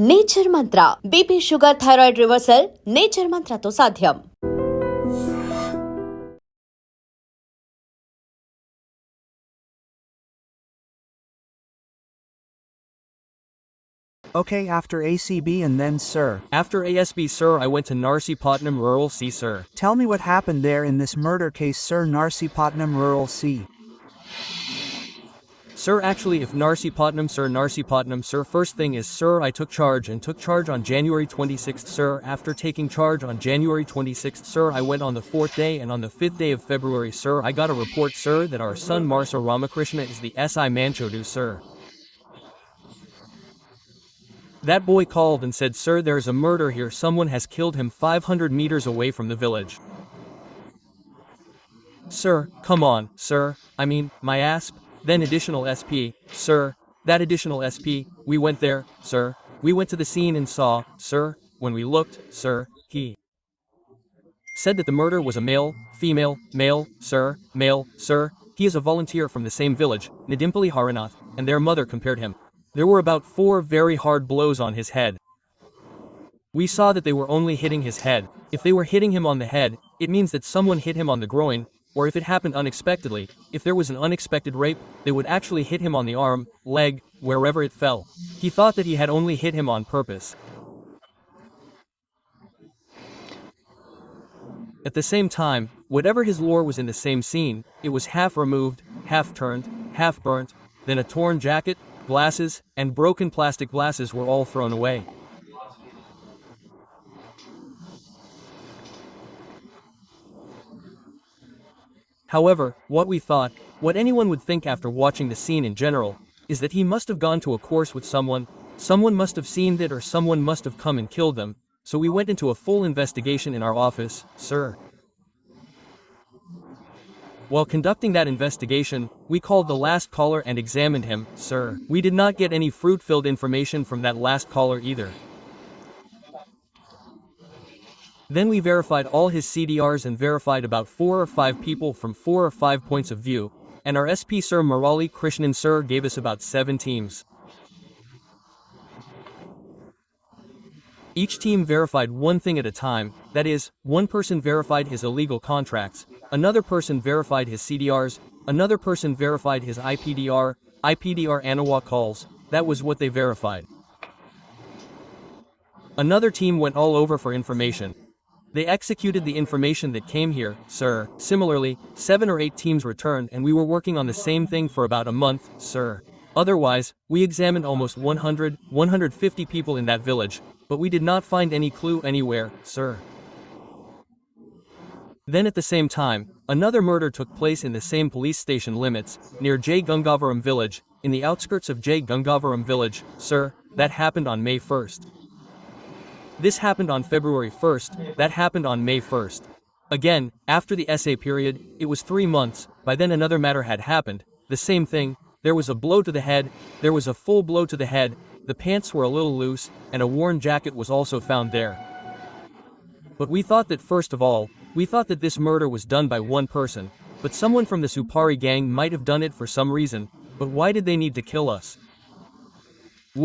Nature Mantra BP sugar thyroid reversal Nature మంత్రతో సాధ్యం. Okay, after ACB and then sir. After ASB, sir, I went to Narsipatnam Rural C, sir. Tell me what happened there in this murder case, sir. Narsipatnam Rural C. Sir, actually, if Narsipatnam, sir, first thing is, sir, I took charge on January 26th, sir. After taking charge on January 26th, sir, I went on the 4th day, and on the 5th day of February, sir, I got a report, sir, that our son Marsa Ramakrishna is the SI Manchodu, sir. That boy called and said, sir, there is a murder here, someone has killed him 500 meters away from the village. Sir, come on, sir, I mean, my asp. Then additional SP, sir, that additional SP, we went there, sir, we went to the scene and saw, sir, when we looked, sir, he said that the murder was a male, sir, he is a volunteer from the same village, Nadimpally Haranath, and their mother compared him. There were about 4 very hard blows on his head. We saw that they were only hitting his head. If they were hitting him on the head, it means that someone hit him on the groin, or if it happened unexpectedly, if there was an unexpected rape, they would actually hit him on the arm, leg, wherever it fell. He thought that he had only hit him on purpose. At the same time, whatever his lore was in the same scene, it was half removed, half turned, half burnt, then a torn jacket, glasses, and broken plastic glasses were all thrown away. However, what we thought, what anyone would think after watching the scene in general, is that he must have gone to a course with someone must have seen it or someone must have come and killed them, so we went into a full investigation in our office, sir. While conducting that investigation, we called the last caller and examined him, sir. We did not get any fruit-filled information from that last caller either. Then we verified all his CDRs and verified about 4 or 5 people from 4 or 5 points of view, and our SP Sir Murali Krishnan sir gave us about 7 teams. Each team verified one thing at a time, that is, one person verified his illegal contracts, another person verified his CDRs, another person verified his IPDR Anawa calls, that was what they verified. Another team went all over for information. They executed the information that came here, sir. Similarly, 7 or 8 teams returned and we were working on the same thing for about a month, sir. Otherwise, we examined almost 150 people in that village, but we did not find any clue anywhere, sir. Then at the same time, another murder took place in the same police station limits, near J. Gangavaram village, in the outskirts of J. Gangavaram village, sir, that happened on May 1st. This happened on February 1st, that happened on May 1st. Again, after the SA period, it was 3 months, by then another matter had happened, the same thing, there was a blow to the head, there was a full blow to the head, the pants were a little loose, and a worn jacket was also found there. But we thought that first of all, we thought that this murder was done by one person, but someone from the Supari gang might have done it for some reason, but why did they need to kill us?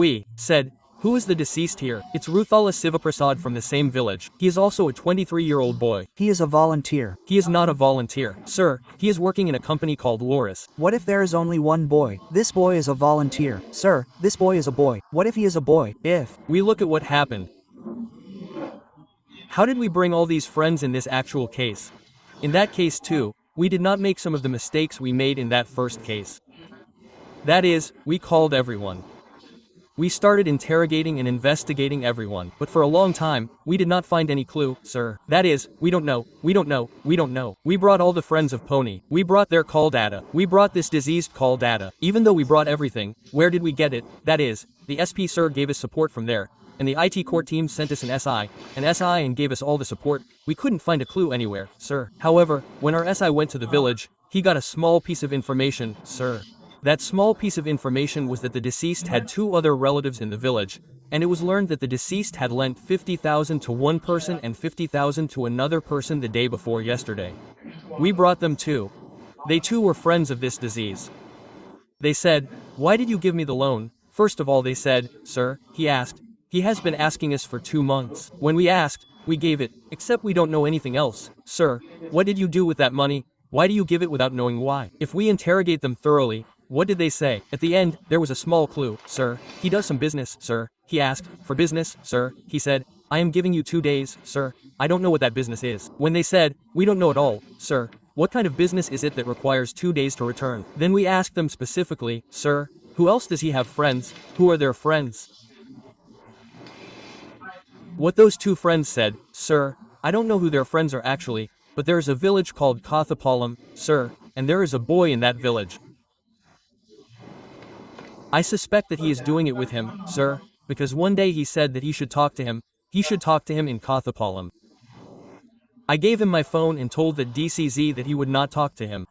We said, who is the deceased here? It's Ruthala Sivaprasad from the same village. He is also a 23-year-old boy. He is a volunteer. He is not a volunteer. Sir, he is working in a company called Loris. What if there is only one boy? This boy is a volunteer. Sir, this boy is a boy. What if he is a boy? If we look at what happened. How did we bring all these friends in this actual case? In that case too, we did not make some of the mistakes we made in that first case. That is, we called everyone. We started interrogating and investigating everyone, but for a long time, we did not find any clue, sir. That is, we don't know. We brought all the friends of Pony. We brought their call data. We brought this diseased call data. Even though we brought everything, where did we get it? That is, the SP sir gave us support from there, and the IT court team sent us an SI and gave us all the support. We couldn't find a clue anywhere, sir. However, when our SI went to the village, he got a small piece of information, sir. That small piece of information was that the deceased had 2 other relatives in the village, and it was learned that the deceased had lent 50,000 to one person and 50,000 to another person the day before yesterday. We brought them too. They too were friends of this disease. They said, why did you give me the loan? First of all they said, sir, he asked, He has been asking us for 2 months. When we asked, we gave it, except we don't know anything else. Sir, what did you do with that money? Why do you give it without knowing why? If we interrogate them thoroughly, what did they say? At the end, there was a small clue. Sir, he does some business, sir. He asked, for business, sir. He said, I am giving you 2 days, sir. I don't know what that business is. When they said, we don't know at all, sir, what kind of business is it that requires 2 days to return? Then we asked them specifically, sir, who else does he have friends? Who are their friends? What those 2 friends said, sir, I don't know who their friends are actually, but there is a village called Kathapalam, sir, and there is a boy in that village. I suspect that he is doing it with him, sir, because one day he said that he should talk to him in Kathapalam. I gave him my phone and told the DCZ that he would not talk to him.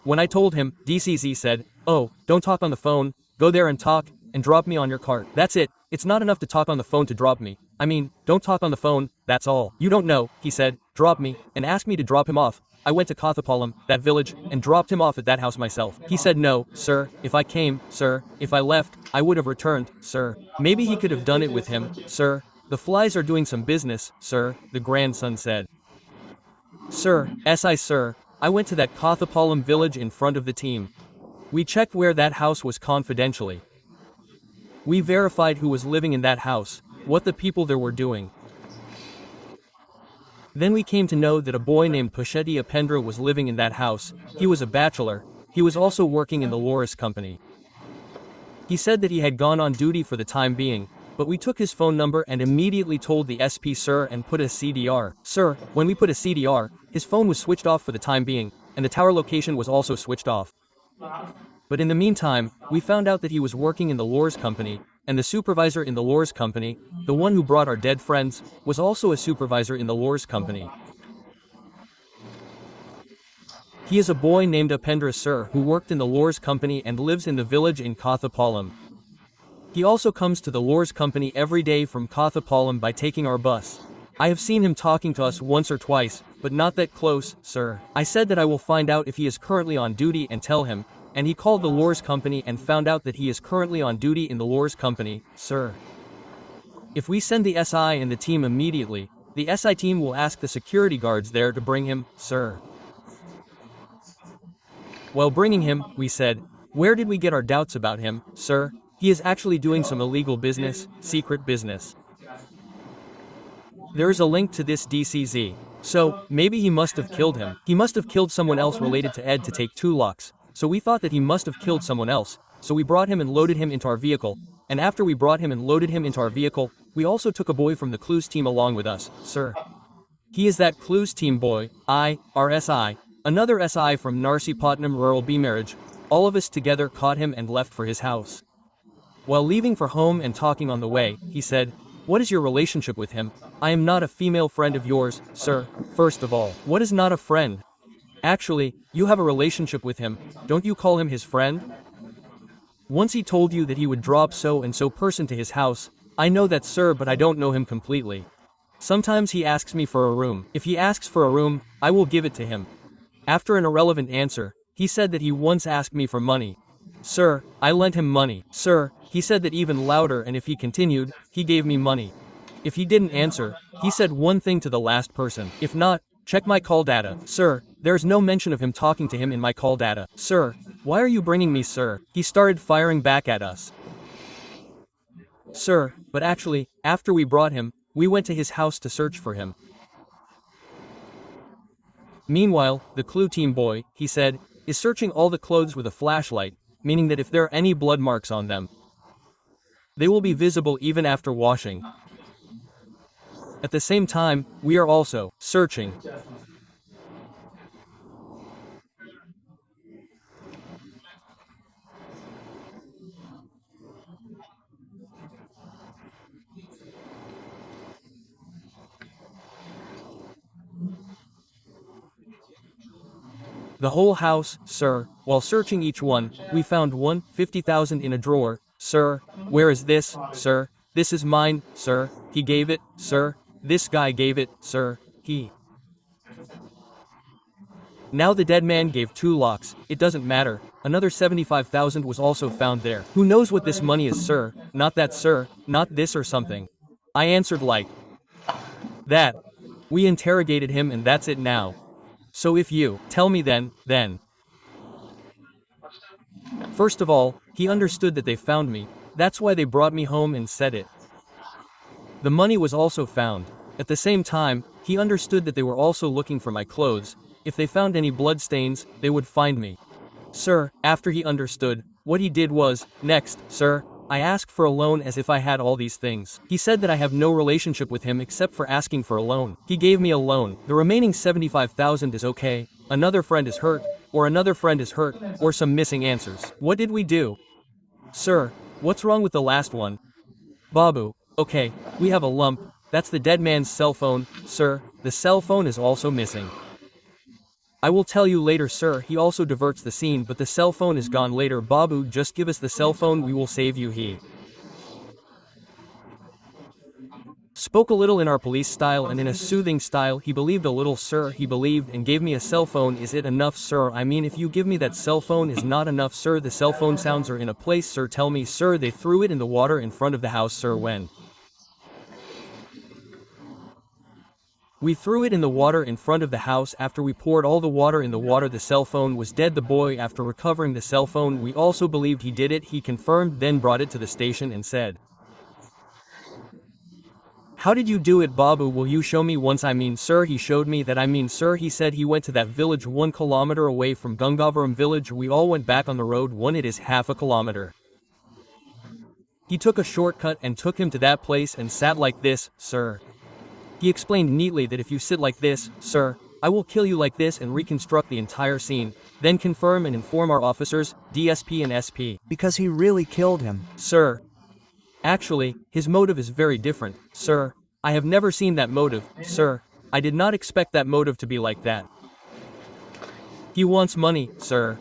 When I told him, DCZ said, oh, don't talk on the phone, go there and talk, and drop me on your cart. That's it, it's not enough to talk on the phone to drop me. I mean, don't talk on the phone, that's all. You don't know, he said, drop me, and asked me to drop him off. I went to Kathapalam, that village, and dropped him off at that house myself. He said no, sir, if I came, sir, if I left, I would have returned, sir. Maybe he could have done it with him, sir. The flies are doing some business, sir, the grandson said. Sir, sir, I went to that Kathapalam village in front of the team. We checked where that house was confidentially. We verified who was living in that house, what the people there were doing. Then we came to know that a boy named Pashetti Apendra was living in that house. He was a bachelor. He was also working in the Loris company. He said that he had gone on duty for the time being, but we took his phone number and immediately told the SP sir and put a CDR. Sir, when we put a CDR, his phone was switched off for the time being, and the tower location was also switched off. But in the meantime, we found out that he was working in the Loris company, and the supervisor in the Loris company, the one who brought our dead friends, was also a supervisor in the Loris company. He is a boy named Apendra sir who worked in the Loris company and lives in the village in Kathapalam. He also comes to the Loris company every day from Kathapalam by taking our bus. I have seen him talking to us once or twice, but not that close, sir. I said that I will find out if he is currently on duty and tell him, and he called the Loris company and found out that he is currently on duty in the Loris company, sir. If we send the SI and the team immediately, the SI team will ask the security guards there to bring him, sir. While bringing him, we said, where did we get our doubts about him, sir? He is actually doing some illegal business, secret business. There is a link to this DCZ. So, maybe he must have killed him. He must have killed someone else related to Ed to take 2 lakhs. So we thought that he must have killed someone else, so we brought him and loaded him into our vehicle, and after we brought him and loaded him into our vehicle, we also took a boy from the Clues team along with us, sir. He is that Clues team boy, our SI, another SI from Narsipatnam rural B marriage, all of us together caught him and left for his house. While leaving for home and talking on the way, he said, what is your relationship with him? I am not a female friend of yours, sir. First of all, what is not a friend? Actually, you have a relationship with him, don't you call him his friend? Once he told you that he would drop so-and-so person to his house. I know that, sir, but I don't know him completely. Sometimes he asks me for a room. If he asks for a room, I will give it to him. After an irrelevant answer, he said that he once asked me for money. Sir, I lent him money. Sir, he said that even louder, and if he continued, he gave me money. If he didn't answer, he said one thing to the last person. If not, check my call data. Sir, there's no mention of him talking to him in my call data. Sir, why are you bringing me, sir? He started firing back at us. Sir, but actually, after we brought him, we went to his house to search for him. Meanwhile, the Clue team boy, he said, is searching all the clothes with a flashlight, meaning that if there are any blood marks on them, they will be visible even after washing. At the same time, we are also searching. The whole house, sir. While searching each one, we found 150,000 in a drawer. Sir, where is this, sir? This is mine, sir. He gave it, sir. This guy gave it, sir. Now the dead man gave 2 lakhs. It doesn't matter. Another 75,000 was also found there. Who knows what this money is, sir? Not that, sir, not this or something. I answered like that. We interrogated him and that's it now. So if you tell me then. First of all, he understood that they found me. That's why they brought me home and said it. The money was also found. At the same time, he understood that they were also looking for my clothes. If they found any blood stains, they would find me. Sir, after he understood, what he did was, next, sir, I asked for a loan as if I had all these things. He said that I have no relationship with him except for asking for a loan. He gave me a loan. The remaining 75,000 is okay. Another friend is hurt, or another friend is hurt, or some missing answers. What did we do? Sir, what's wrong with the last one? Babu, okay, we have a lump. That's the dead man's cell phone, sir. The cell phone is also missing. I will tell you later, sir. He also diverts the scene, but the cell phone is gone later. Babu, just give us the cell phone, we will save you. He spoke a little in our police style and in a soothing style. He believed a little, sir. He believed and gave me a cell phone. Is it enough, sir? I mean, if you give me that cell phone is not enough, sir. The cell phone sounds are in a place, sir. Tell me, sir. They threw it in the water in front of the house, sir. When we threw it in the water in front of the house, after we poured all the water in the water, the cell phone was dead. The boy, after recovering the cell phone, we also believed he did it. He confirmed, then brought it to the station and said, how did you do it, Babu? Will you show me once? I mean, sir, he showed me that. I mean, sir, he said he went to that village 1 kilometer away from Gangavaram village. We all went back on the road. It is half a kilometer. He took a shortcut and took him to that place and sat like this, sir. He explained neatly that if you sit like this, sir, I will kill you like this and reconstruct the entire scene, then confirm and inform our officers, DSP and SP. Because he really killed him. Sir. Actually, his motive is very different, sir. I have never seen that motive, sir. I did not expect that motive to be like that. He wants money, sir.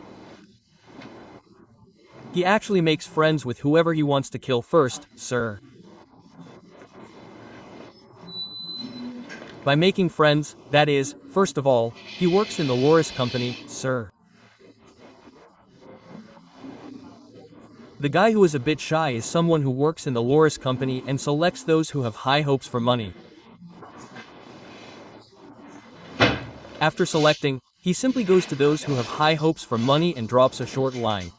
He actually makes friends with whoever he wants to kill first, sir. By making friends, that is, first of all, he works in the Loris company, sir. The guy who is a bit shy is someone who works in the Loris company and selects those who have high hopes for money. After selecting, he simply goes to those who have high hopes for money and drops a short line.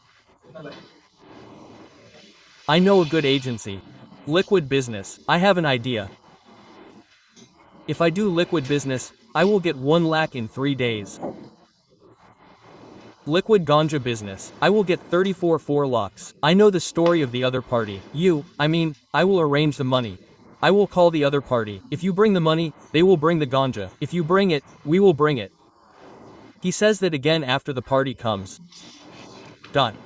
I know a good agency. Liquid business. I have an idea. If I do liquid business, I will get 1 lakh in 3 days. Liquid ganja business. I will get 34 lakhs. I know the story of the other party. I will arrange the money. I will call the other party. If you bring the money, they will bring the ganja. If you bring it, we will bring it. He says that again after the party comes.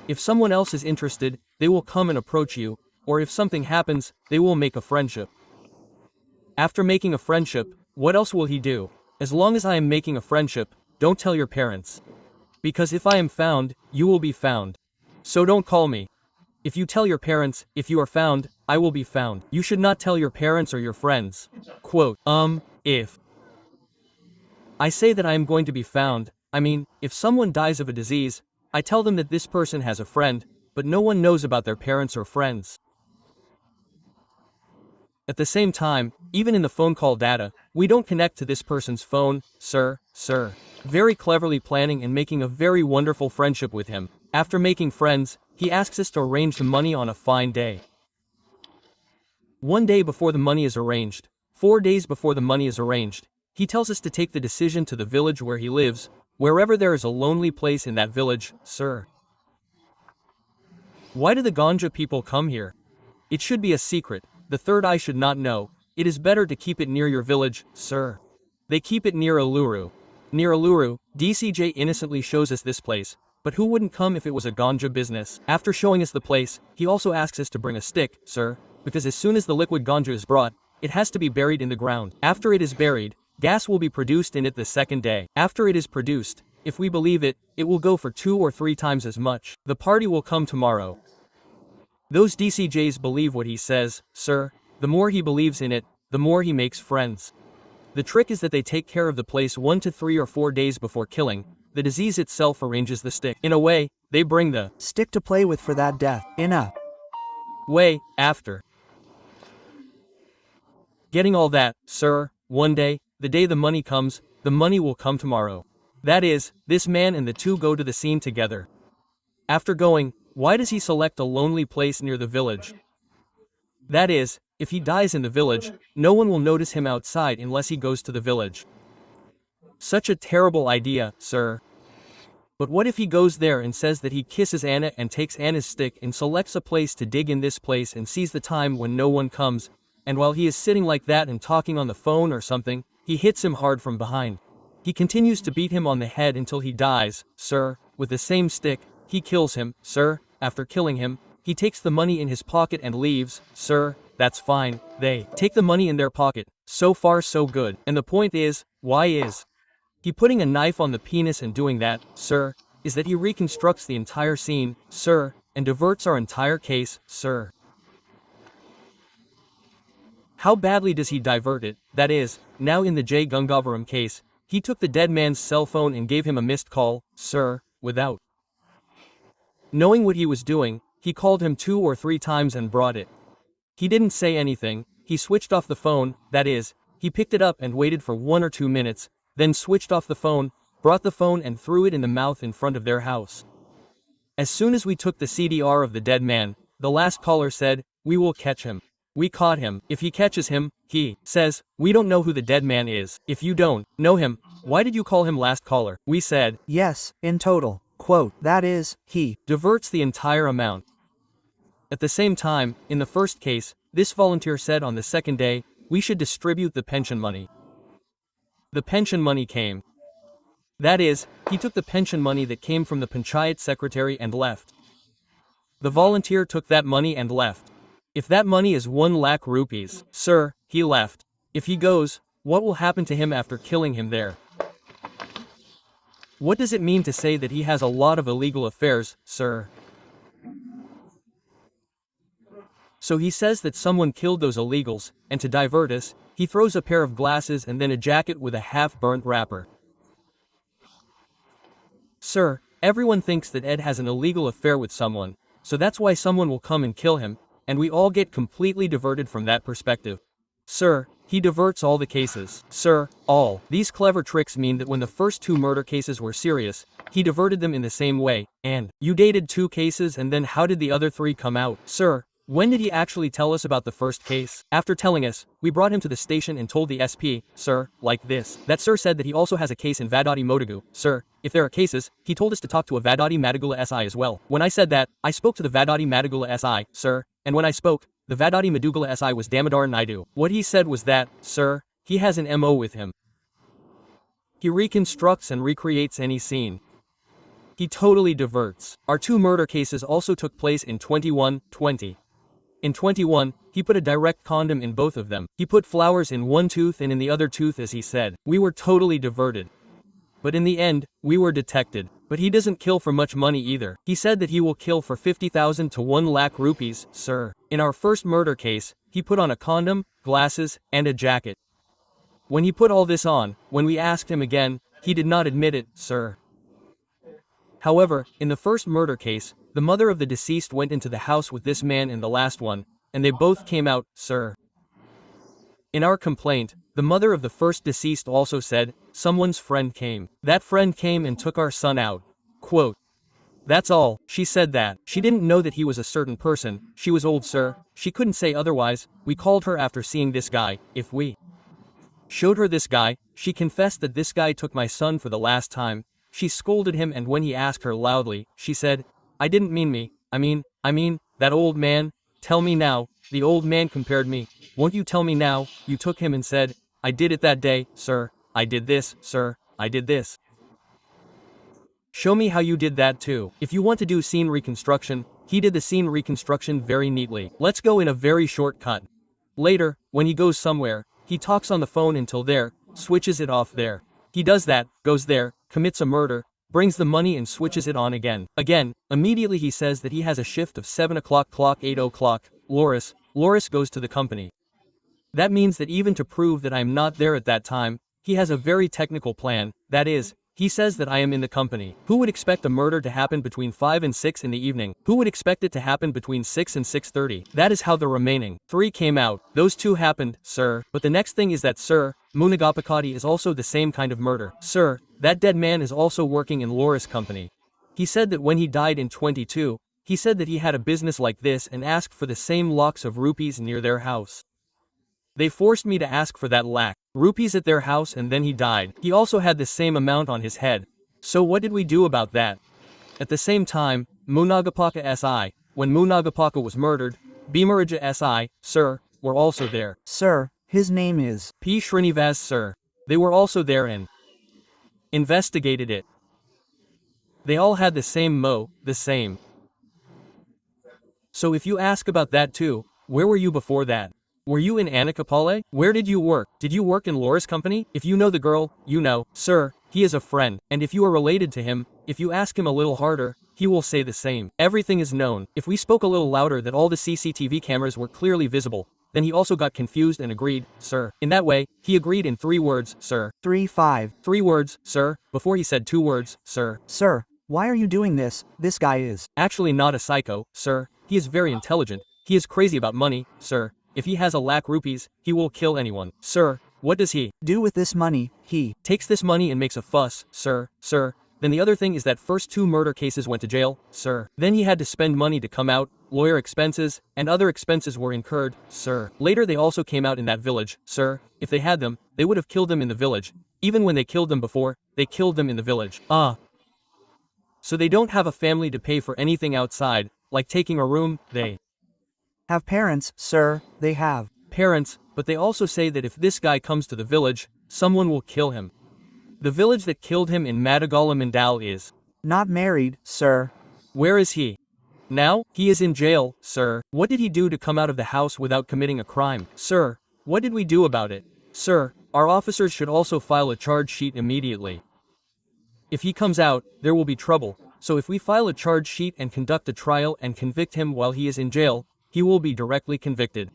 If someone else is interested, they will come and approach you, or if something happens, they will make a friendship. After making a friendship, what else will he do? As long as I am making a friendship, don't tell your parents. Because if I am found, you will be found. So don't call me. If you tell your parents, if you are found, I will be found. You should not tell your parents or your friends. Quote, if I say that I am going to be found, if someone dies of a disease, I tell them that this person has a friend, but no one knows about their parents or friends. At the same time, even in the phone call data, we don't connect to this person's phone, sir. Very cleverly planning and making a very wonderful friendship with him. After making friends, he asks us to arrange the money on a fine day. 1 day before the money is arranged, 4 days before the money is arranged, he tells us to take the decision to the village where he lives, wherever there is a lonely place in that village, sir. Why do the ganja people come here? It should be a secret. The third eye should not know. It is better to keep it near your village, sir. They keep it near Uluru. Near Uluru, DCJ innocently shows us this place, but who wouldn't come if it was a ganja business? After showing us the place, he also asks us to bring a stick, sir, because as soon as the liquid ganja is brought, it has to be buried in the ground. After it is buried, gas will be produced in it the second day. After it is produced, if we believe it, it will go for 2 or 3 times as much. The party will come tomorrow. Those DCJs believe what he says, sir. The more he believes in it, the more he makes friends. The trick is that they take care of the place 1 to 3 or 4 days before killing. The disease itself arranges the stick. In a way, they bring the stick to play with for that death, in a way after. Getting all that, sir, one day, the day the money comes, the money will come tomorrow. That is, this man and the two go to the scene together. After going, why does he select a lonely place near the village? That is, if he dies in the village, no one will notice him outside unless he goes to the village. Such a terrible idea, sir. But what if he goes there and says that he kisses Anna and takes Anna's stick and selects a place to dig in this place and sees the time when no one comes, and while he is sitting like that and talking on the phone or something, he hits him hard from behind. He continues to beat him on the head until he dies, sir, with the same stick. He kills him, sir. After killing him, he takes the money in his pocket and leaves, sir. That's fine. They take the money in their pocket. So far so good. And the point is, why is he putting a knife on the penis and doing that, sir, is that he reconstructs the entire scene, sir, and diverts our entire case, sir. How badly does he divert it? That is, now in the J. Gangavaram case, he took the dead man's cell phone and gave him a missed call, sir, without knowing what he was doing. He called him 2 or 3 times and brought it. He didn't say anything. He switched off the phone, that is, he picked it up and waited for 1 or 2 minutes, then switched off the phone, brought the phone and threw it in the mouth in front of their house. As soon as we took the CDR of the dead man, the last caller said, "We will catch him." We caught him. If he catches him, he says, "We don't know who the dead man is." If you don't know him, why did you call him last caller? We said, yes, in total. Quote, that is, he diverts the entire amount. At the same time, in the first case, this volunteer said on the second day, we should distribute the pension money. The pension money came. That is, he took the pension money that came from the panchayat secretary and left. The volunteer took that money and left. If that money is 1 lakh rupees, sir, he left. If he goes, what will happen to him after killing him there? What does it mean to say that he has a lot of illegal affairs, sir? So he says that someone killed those illegals, and to divert us, he throws a pair of glasses and then a jacket with a half-burnt wrapper. Sir, everyone thinks that Ed has an illegal affair with someone, so that's why someone will come and kill him, and we all get completely diverted from that perspective. Sir, he diverts all the cases. Sir, all. These clever tricks mean that when the first 2 murder cases were serious, he diverted them in the same way, and you dated 2 cases and then how did the other 3 come out? Sir, when did he actually tell us about the first case? After telling us, we brought him to the station and told the SP, sir, like this. That sir said that he also has a case in Vadadi Modagu. Sir, if there are cases, he told us to talk to a Vadadi Madagula SI as well. When I said that, I spoke to the Vadadi Madagula SI, sir, and when I spoke, the Vadadi Madugala SI was Damodar Naidu. What he said was that, sir, he has an MO with him. He reconstructs and recreates any scene. He totally diverts. Our 2 murder cases also took place in 21-20. In 21, he put a direct condom in both of them. He put flowers in one tooth and in the other tooth as he said. We were totally diverted. But in the end, we were detected. But he doesn't kill for much money either. He said that he will kill for 50,000 to 1 lakh rupees, sir. In our first murder case, he put on a condom, glasses, and a jacket. When he put all this on, when we asked him again, he did not admit it, sir. However, in the first murder case, the mother of the deceased went into the house with this man in the last one, and they both came out, sir. In our complaint, the mother of the first deceased also said, someone's friend came. That friend came and took our son out. Quote. That's all. She said that. She didn't know that he was a certain person. She was old, sir. She couldn't say otherwise. We called her after seeing this guy. If we showed her this guy, she confessed that this guy took my son for the last time. She scolded him, and when he asked her loudly, she said, I didn't mean me. I mean, that old man. Tell me now. The old man compared me. Won't you tell me now? You took him and said, I did it that day, sir. I did this, sir. I did this. Show me how you did that too. If you want to do scene reconstruction, he did the scene reconstruction very neatly. Let's go in a very short cut. Later, when he goes somewhere, he talks on the phone until there, switches it off there. He does that, goes there, commits a murder, brings the money and switches it on again. Again, immediately he says that he has a shift of 7 o'clock, 8 o'clock, Loris goes to the company. That means that even to prove that I'm not there at that time, he has a very technical plan, that is, He says that I am in the company. Who would expect a murder to happen between 5 and 6 in the evening? Who would expect it to happen between 6 and 6:30? That is how the remaining 3 came out. Those 2 happened, sir. But the next thing is that, sir, Munagapakati is also the same kind of murder. Sir, that dead man is also working in Laura's company. He said that when he died in 22, he said that he had a business like this and asked for the same lakhs of rupees near their house. They forced me to ask for that lakh rupees at their house and then he died. He also had the same amount on his head. So what did we do about that? At the same time, Munagapaka SI, when Munagapaka was murdered, Bhimaraja SI, sir, were also there. Sir, his name is P. Srinivas, sir. They were also there and investigated it. They all had the same the same. So if you ask about that too, where were you before that? Were you in Anakapale? Where did you work? Did you work in Laura's company? If you know the girl, you know, sir, he is a friend, and if you are related to him, if you ask him a little harder, he will say the same. Everything is known. If we spoke a little louder that all the CCTV cameras were clearly visible, then he also got confused and agreed, sir. In that way, he agreed in 3 words, sir. 3-5. 3 words, sir, before he said 2 words, sir. Sir, why are you doing this? This guy is actually not a psycho, sir. He is very intelligent. He is crazy about money, sir. If he has a lakh rupees, he will kill anyone. Sir, what does he do with this money? He takes this money and makes a fuss, sir. Then the other thing is that first 2 murder cases went to jail, sir. Then he had to spend money to come out, lawyer expenses, and other expenses were incurred, sir. Later they also came out in that village, sir. If they had them, they would have killed them in the village. Even when they killed them before, they killed them in the village. So they don't have a family to pay for anything outside, like taking a room, they have parents, sir, they have parents, but they also say that if this guy comes to the village, someone will kill him. The village that killed him in Madagala Mandal is not married, sir. Where is he? Now, he is in jail, sir. What did he do to come out of the house without committing a crime? Sir, what did we do about it? Sir, our officers should also file a charge sheet immediately. If he comes out, there will be trouble, so if we file a charge sheet and conduct a trial and convict him while he is in jail, he will be directly convicted.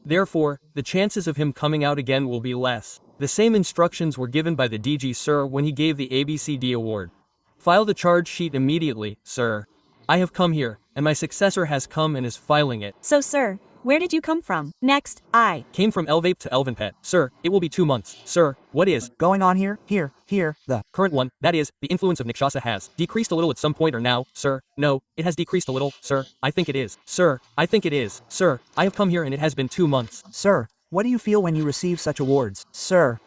Therefore, the chances of him coming out again will be less. The same instructions were given by the DG, sir, when he gave the ABCD award. File the charge sheet immediately, sir. I have come here, and my successor has come and is filing it. So, sir, where did you come from? Next, I came from Elvape to Elvenpet. Sir, it will be 2 months. Sir, what is going on here? The current one, that is, the influence of Nikshasa has decreased a little at some point or now, sir. No, it has decreased a little, sir. I think it is. Sir, I think it is. Sir, I have come here and it has been 2 months. Sir, what do you feel when you receive such awards, sir?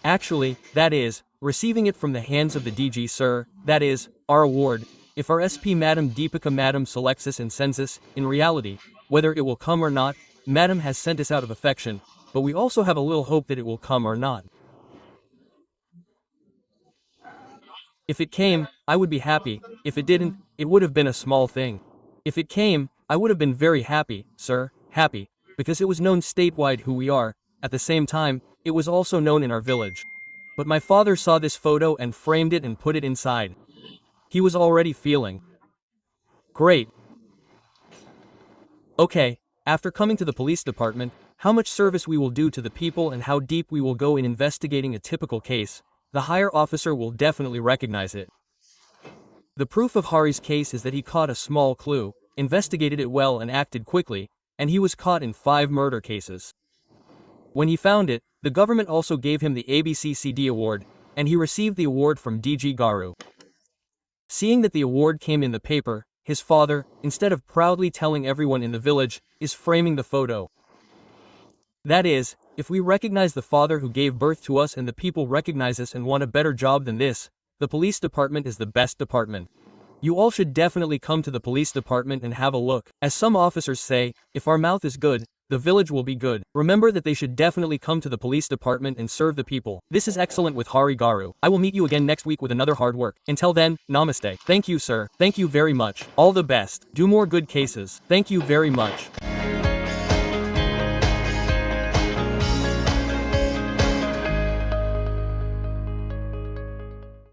Actually, that is, receiving it from the hands of the DG, sir, that is, our award. If our SP Madam Deepika Madam selects us and sends us, in reality, whether it will come or not, Madam has sent us out of affection, but we also have a little hope that it will come or not. If it came, I would be happy. If it didn't, it would have been a small thing. If it came, I would have been very happy, sir, happy, because it was known statewide who we are. At the same time, it was also known in our village. But my father saw this photo and framed it and put it inside. He was already feeling great. Okay, after coming to the police department, how much service we will do to the people and how deep we will go in investigating a typical case, the higher officer will definitely recognize it. The proof of Hari's case is that he caught a small clue, investigated it well and acted quickly, and he was caught in 5 murder cases. When he found it, the government also gave him the ABCCD award, and he received the award from DG Garu. Seeing that the award came in the paper, his father, instead of proudly telling everyone in the village, is framing the photo. That is, if we recognize the father who gave birth to us and the people recognize us and want a better job than this, the police department is the best department. You all should definitely come to the police department and have a look. As some officers say, if our mouth is good, the village will be good. Remember that they should definitely come to the police department and serve the people. This is excellent with Hari Garu. I will meet you again next week with another hard work. Until then, namaste. Thank you, sir. Thank you very much. All the best. Do more good cases. Thank you very much.